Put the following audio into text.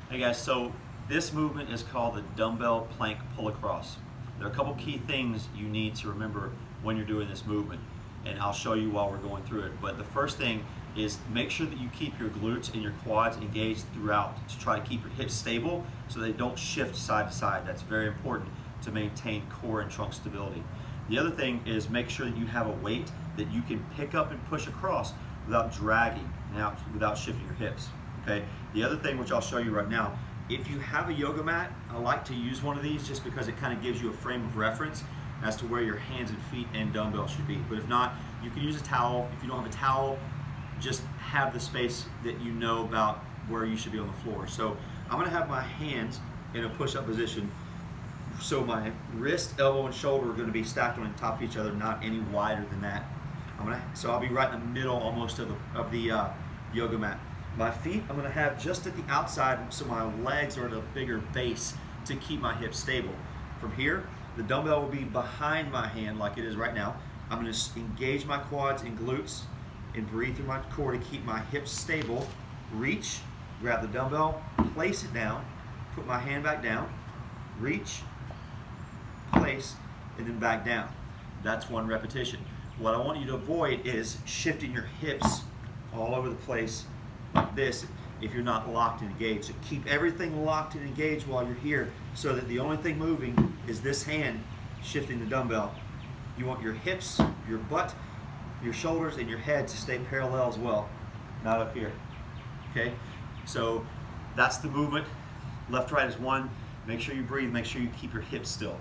Hey guys, so this movement is called the dumbbell plank pull across. There are a couple key things you need to remember when you're doing this movement, and I'll show you while we're going through it. But the first thing is make sure that you keep your glutes and your quads engaged throughout to try to keep your hips stable so they don't shift side to side. That's very important to maintain core and trunk stability. The other thing is make sure that you have a weight that you can pick up and push across without dragging out, without shifting your hips. Okay. The other thing, which I'll show you right now, if you have a yoga mat, I like to use one of these just because it kind of gives you a frame of reference as to where your hands and feet and dumbbells should be. But if not, you can use a towel. If you don't have a towel, just have the space that you know about where you should be on the floor. So I'm going to have my hands in a push-up position. So my wrist, elbow, and shoulder are going to be stacked on top of each other, not any wider than that. So I'll be right in the middle almost of the yoga mat. My feet I'm going to have just at the outside so my legs are at a bigger base to keep my hips stable. From here, the dumbbell will be behind my hand like it is right now. I'm going to engage my quads and glutes and breathe through my core to keep my hips stable. Reach, grab the dumbbell, place it down, put my hand back down, reach, place, and then back down. That's one repetition. What I want you to avoid is shifting your hips all over the place like this if you're not locked and engaged. So keep everything locked and engaged while you're here so that the only thing moving is this hand shifting the dumbbell. You want your hips, your butt, your shoulders, and your head to stay parallel as well, not up here. Okay, so that's the movement. Left, right is one. Make sure you breathe, make sure you keep your hips still.